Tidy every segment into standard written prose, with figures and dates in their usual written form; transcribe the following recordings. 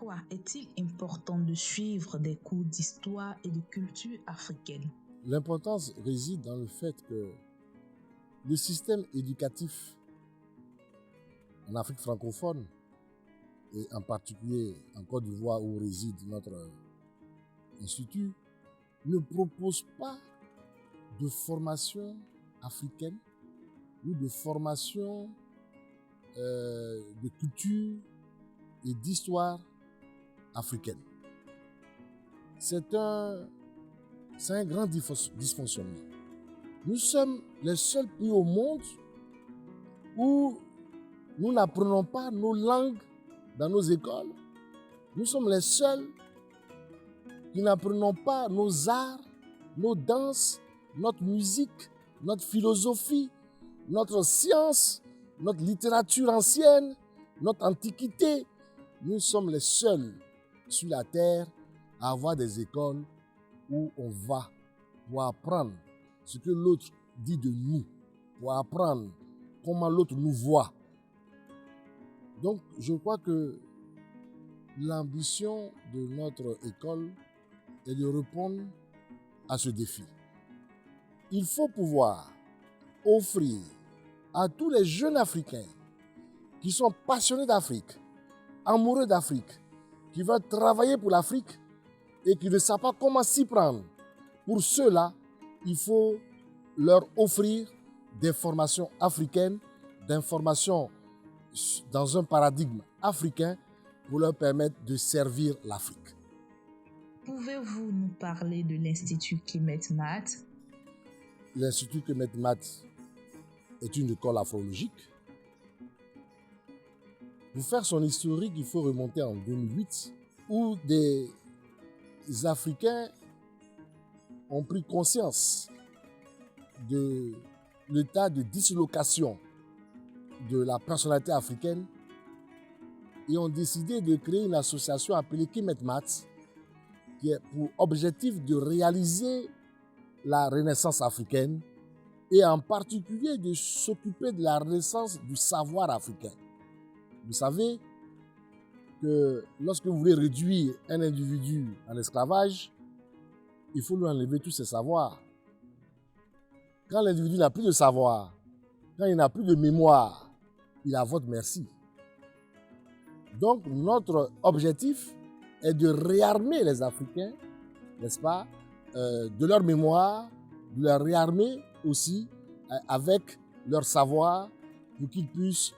Pourquoi est-il important de suivre des cours d'histoire et de culture africaine? L'importance réside dans le fait que le système éducatif en Afrique francophone, et en particulier en Côte d'Ivoire où réside notre institut, ne propose pas de formation africaine ou de formation de culture et d'histoire africaine. C'est un grand dysfonctionnement. Nous sommes les seuls pays au monde où nous n'apprenons pas nos langues dans nos écoles. Nous sommes les seuls qui n'apprenons pas nos arts, nos danses, notre musique, notre philosophie, notre science, notre littérature ancienne, notre antiquité. Nous sommes les seuls sur la terre à avoir des écoles où on va pour apprendre ce que l'autre dit de nous, pour apprendre comment l'autre nous voit. Donc, je crois que l'ambition de notre école est de répondre à ce défi. Il faut pouvoir offrir à tous les jeunes Africains qui sont passionnés d'Afrique, amoureux d'Afrique, qui veulent travailler pour l'Afrique et qui ne savent pas comment s'y prendre. Pour ceux-là, il faut leur offrir des formations africaines, des formations dans un paradigme africain pour leur permettre de servir l'Afrique. Pouvez-vous nous parler de l'Institut Kemet Mat? L'Institut Kemet Mat est une école afrologique. Pour faire son historique, il faut remonter en 2008, où des Africains ont pris conscience de l'état de dislocation de la personnalité africaine et ont décidé de créer une association appelée Kemet Mat, qui a pour objectif de réaliser la renaissance africaine et en particulier de s'occuper de la renaissance du savoir africain. Vous savez que lorsque vous voulez réduire un individu en esclavage, il faut lui enlever tous ses savoirs. Quand l'individu n'a plus de savoir, quand il n'a plus de mémoire, il est à votre merci. Donc notre objectif est de réarmer les Africains, n'est-ce pas, de leur mémoire, de les réarmer aussi avec leur savoir pour qu'ils puissent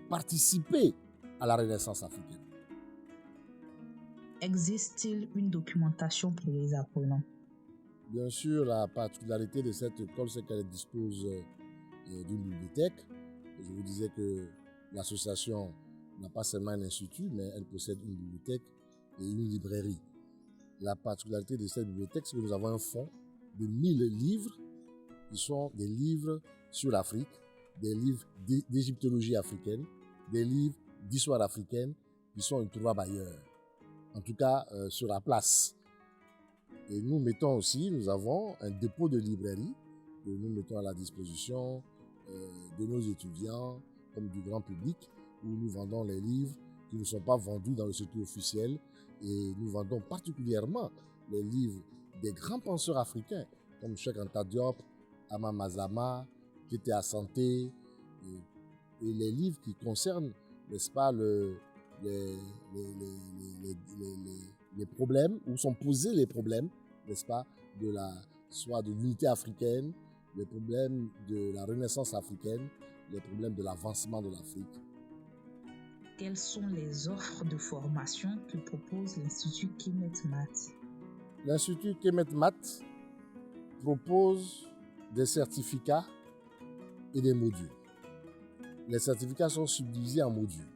participer à la renaissance africaine. Existe-t-il une documentation pour les apprenants? Bien sûr, la particularité de cette école, c'est qu'elle dispose d'une bibliothèque. Je vous disais que l'association n'a pas seulement un institut, mais elle possède une bibliothèque et une librairie. La particularité de cette bibliothèque, c'est que nous avons un fonds de 1000 livres qui sont des livres sur l'Afrique, des livres d'égyptologie africaine, des livres d'histoire africaine qui sont introuvables ailleurs, en tout cas sur la place. Et nous avons un dépôt de librairie que nous mettons à la disposition de nos étudiants comme du grand public, où nous vendons les livres qui ne sont pas vendus dans le circuit officiel, et nous vendons particulièrement les livres des grands penseurs africains comme Cheikh Anta Diop, Ama Mazama, Kété Assanté, et les livres qui concernent, n'est-ce pas, les problèmes, où sont posés les problèmes, n'est-ce pas, soit de l'unité africaine, les problèmes de la renaissance africaine, les problèmes de l'avancement de l'Afrique. Quelles sont les offres de formation que propose l'Institut Kemet Mat? L'Institut Kemet Mat propose des certificats et des modules. Les certificats sont subdivisés en modules.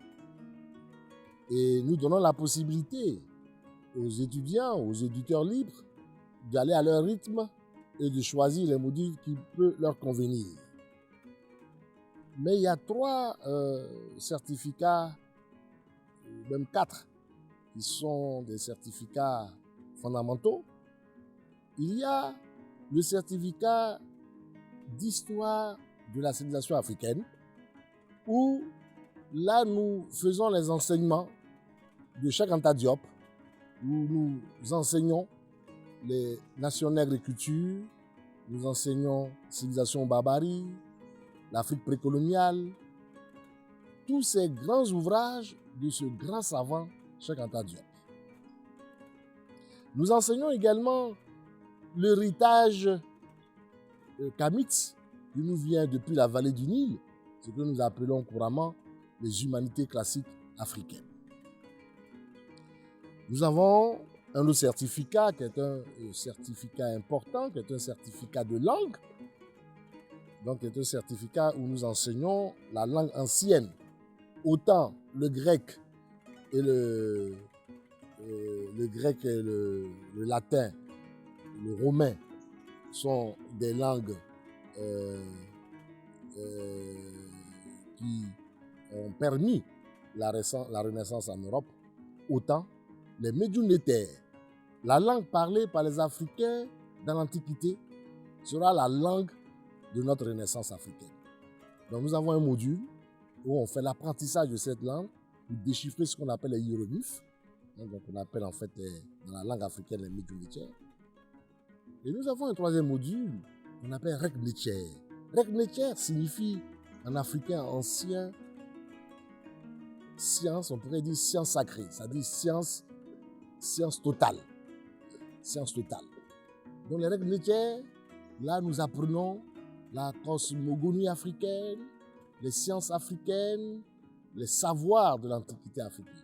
Et nous donnons la possibilité aux étudiants, aux éditeurs libres, d'aller à leur rythme et de choisir les modules qui peuvent leur convenir. Mais il y a 3 certificats, même 4, qui sont des certificats fondamentaux. Il y a le certificat d'histoire de la civilisation africaine, où là nous faisons les enseignements de Cheikh Anta Diop, où nous enseignons les nations nègres et culture, nous enseignons civilisation barbarie, l'Afrique précoloniale, tous ces grands ouvrages de ce grand savant Cheikh Anta Diop. Nous enseignons également l'héritage Kamitz, qui nous vient depuis la vallée du Nil, ce que nous appelons couramment les humanités classiques africaines. Nous avons un autre certificat qui est un certificat important, qui est un certificat de langue. Donc, qui est un certificat où nous enseignons la langue ancienne. Autant le grec et le latin, le romain sont des langues qui ont permis la Renaissance en Europe, autant les médiunétaires, la langue parlée par les Africains dans l'Antiquité, sera la langue de notre Renaissance africaine. Donc nous avons un module où on fait l'apprentissage de cette langue pour déchiffrer ce qu'on appelle les hiéroglyphes, donc on appelle en fait dans la langue africaine les médiunétaires. Et nous avons un troisième module qu'on appelle Reknetcher. Reknetcher signifie en africain ancien science, on pourrait dire science sacrée, c'est-à-dire science totale. Science totale. Dans les Reknetcher, là nous apprenons la cosmogonie africaine, les sciences africaines, les savoirs de l'Antiquité africaine.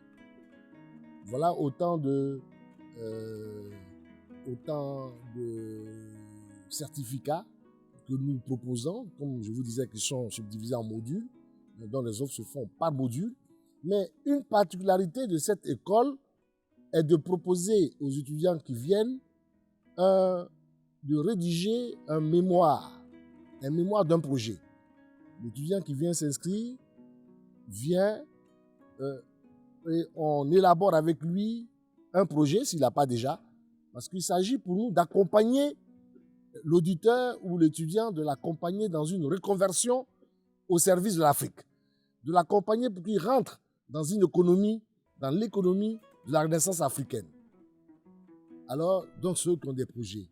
Voilà autant de certificats que nous proposons, comme je vous disais, qui sont subdivisés en modules, dont les autres se font par module. Mais une particularité de cette école est de proposer aux étudiants qui viennent de rédiger un mémoire d'un projet. L'étudiant qui vient s'inscrire vient et on élabore avec lui un projet, s'il n'a pas déjà, parce qu'il s'agit pour nous d'accompagner l'auditeur ou l'étudiant, de l'accompagner dans une reconversion au service de l'Afrique, de l'accompagner pour qu'il rentre dans l'économie de la Renaissance africaine. Alors, donc ceux qui ont des projets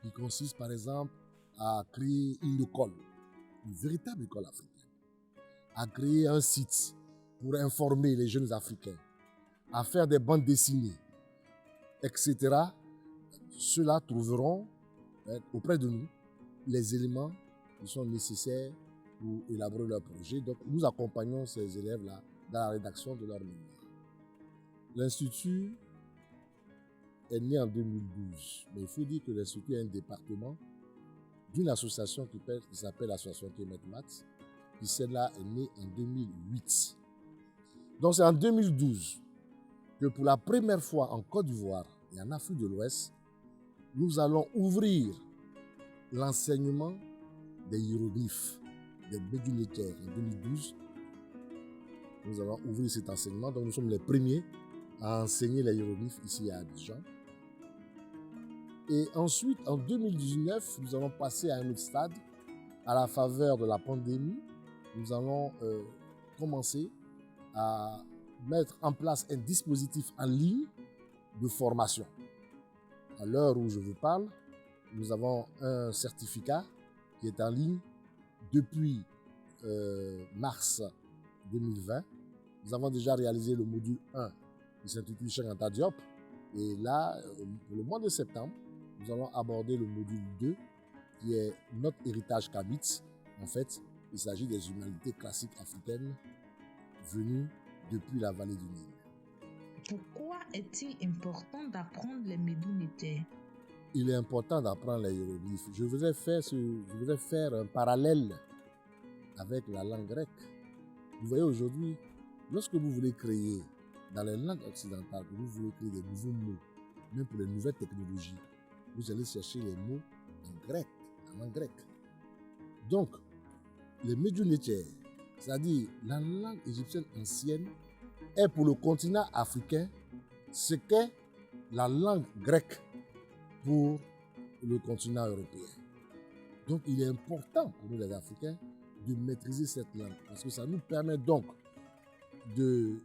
qui consistent par exemple à créer une école, une véritable école africaine, à créer un site pour informer les jeunes Africains, à faire des bandes dessinées, etc. Ceux-là trouveront auprès de nous les éléments qui sont nécessaires pour élaborer leur projet. Donc, nous accompagnons ces élèves-là dans la rédaction de leur mémoire. L'Institut est né en 2012, mais il faut dire que l'Institut est un département d'une association qui s'appelle l'Association Kemet Mat, qui celle-là est née en 2008. Donc c'est en 2012 que pour la première fois en Côte d'Ivoire et en Afrique de l'Ouest, nous allons ouvrir l'enseignement des hiéroglyphes, des médiunétaires. En 2012, nous allons ouvrir cet enseignement. Donc nous sommes les premiers à enseigner les hiéroglyphes ici à Abidjan. Et ensuite, en 2019, nous allons passer à un autre stade. À la faveur de la pandémie, nous allons commencer à mettre en place un dispositif en ligne de formation. À l'heure où je vous parle, nous avons un certificat qui est en ligne depuis mars 2020. Nous avons déjà réalisé le module 1 qui s'intitule Cheikh Anta Diop. Et là, pour le mois de septembre, nous allons aborder le module 2 qui est notre héritage Kamitz. En fait, il s'agit des humanités classiques africaines venues depuis la vallée du Nil. Pourquoi est-il important d'apprendre les médiunétaires? Il est important d'apprendre les hiéroglyphes. Je voudrais faire un parallèle avec la langue grecque. Vous voyez aujourd'hui, lorsque vous voulez créer dans les langues occidentales, vous voulez créer des nouveaux mots, même pour les nouvelles technologies, vous allez chercher les mots en grec, en langue grecque. Donc, les médiunétaires, c'est-à-dire la langue égyptienne ancienne, est pour le continent africain ce qu'est la langue grecque pour le continent européen. Donc, il est important pour nous les Africains de maîtriser cette langue parce que ça nous permet donc de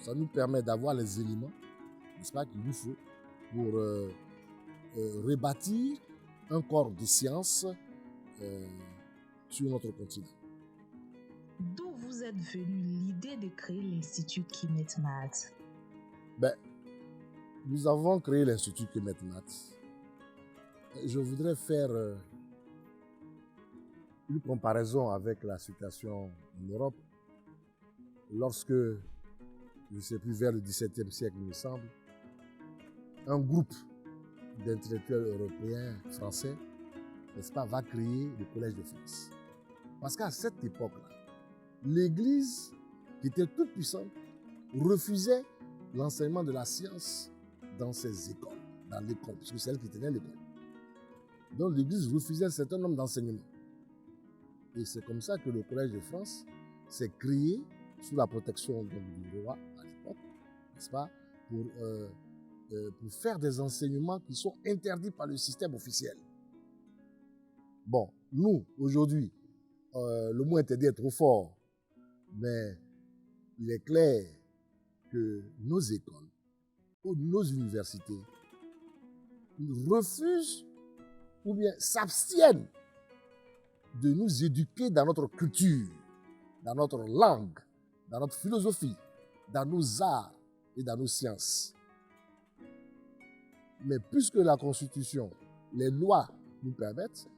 Ça nous permet d'avoir les éléments, n'est-ce pas, qu'il nous faut pour rebâtir un corps de science sur notre continent. D'où vous êtes venue l'idée de créer l'Institut Kemetmat? Nous avons créé l'Institut Kemetmat. Je voudrais faire une comparaison avec la situation en Europe. Lorsque, je ne sais plus, vers le XVIIe siècle, il me semble, un groupe d'intellectuels européens, français, n'est-ce pas, va créer le Collège de France. Parce qu'à cette époque-là, l'Église, qui était toute puissante, refusait l'enseignement de la science dans ses écoles, dans l'école, parce que c'est elle qui tenait l'école. Donc l'Église refusait un certain nombre d'enseignements. Et c'est comme ça que le Collège de France s'est créé sous la protection du roi à l'époque, n'est-ce pas, pour faire des enseignements qui sont interdits par le système officiel. Bon, nous, aujourd'hui, le mot interdit est trop fort, mais il est clair que nos écoles ou nos universités refusent ou bien s'abstiennent de nous éduquer dans notre culture, dans notre langue, dans notre philosophie, dans nos arts et dans nos sciences. Mais puisque la Constitution, les lois nous permettent,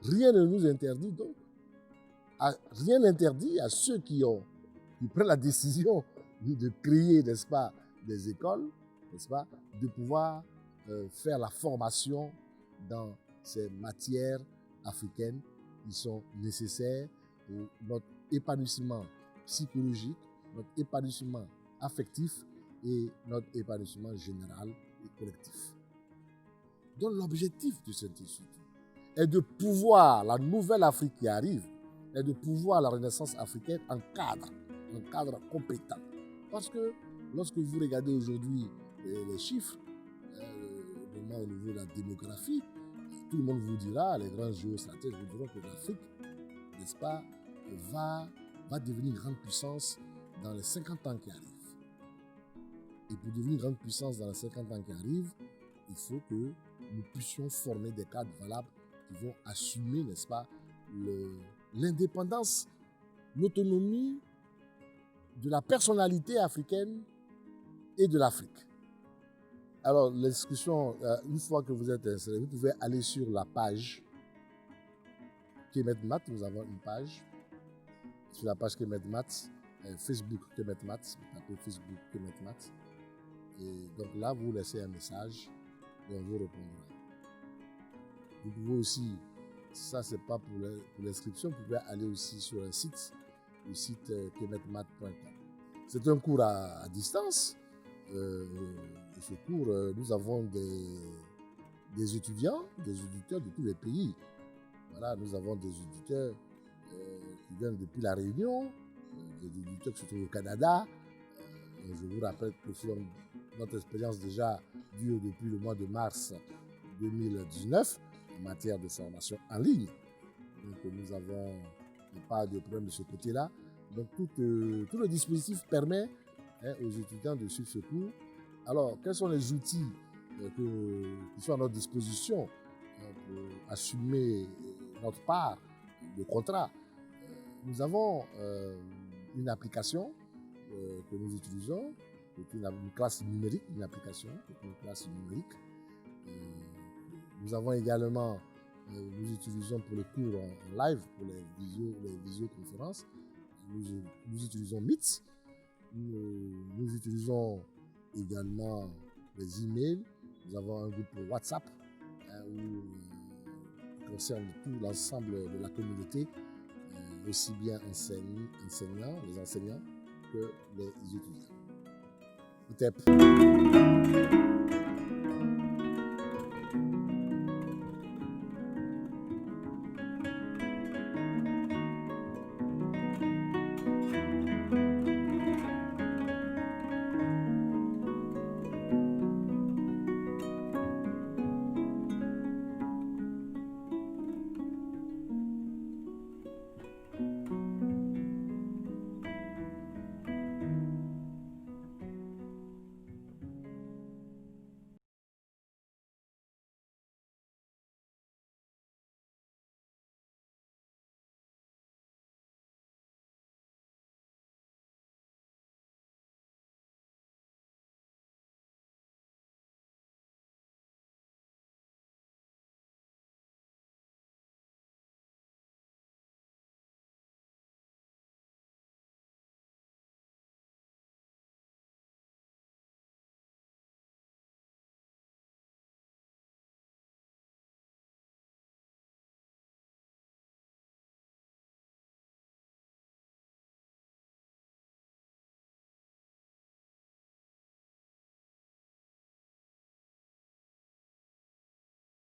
rien ne nous interdit donc, rien n'interdit à ceux qui prennent la décision de créer, n'est-ce pas, des écoles, n'est-ce pas, de pouvoir faire la formation dans ces matières africaines qui sont nécessaires pour notre épanouissement psychologique, notre épanouissement affectif et notre épanouissement général et collectif. Donc l'objectif de cet institut est de pouvoir, la nouvelle Afrique qui arrive, est de pouvoir la renaissance africaine en cadre compétent. Parce que lorsque vous regardez aujourd'hui les chiffres, au niveau de la démographie, tout le monde vous dira, les grands géostratèges vous diront que l'Afrique, n'est-ce pas, va devenir une grande puissance dans les 50 ans qui arrivent. Et pour devenir une grande puissance dans les 50 ans qui arrivent, il faut que nous puissions former des cadres valables qui vont assumer, n'est-ce pas, l'indépendance, l'autonomie de la personnalité africaine et de l'Afrique. Alors, l'inscription, une fois que vous êtes inscrit, vous pouvez aller sur la page Kemetmat. Nous avons une page. Sur la page Kemetmat, Facebook Kemetmat, vous tapez Facebook Kemetmat. Et donc là, vous laissez un message et on vous répondra. Vous pouvez aussi, ça c'est pas pour l'inscription, vous pouvez aller aussi sur un site, le site kemetmat.com. C'est un cours à distance. Ce cours, nous avons des étudiants, des auditeurs de tous les pays. Voilà, nous avons des auditeurs qui viennent depuis la Réunion, des auditeurs qui se trouvent au Canada. Je vous rappelle que sur notre expérience déjà dure depuis le mois de mars 2019 en matière de formation en ligne. Donc nous n'avons pas de problème de ce côté-là. Donc tout le dispositif permet aux étudiants de suivre ce cours. Alors, quels sont les outils qui sont à notre disposition pour assumer notre part de contrat? Nous avons une application que nous utilisons, une classe numérique, une application, une classe numérique. Nous avons également, nous utilisons pour les cours en live, pour les visioconférences, nous utilisons Meet. Nous utilisons également les emails. Nous avons un groupe WhatsApp qui concerne tout l'ensemble de la communauté, aussi bien les enseignants que les étudiants.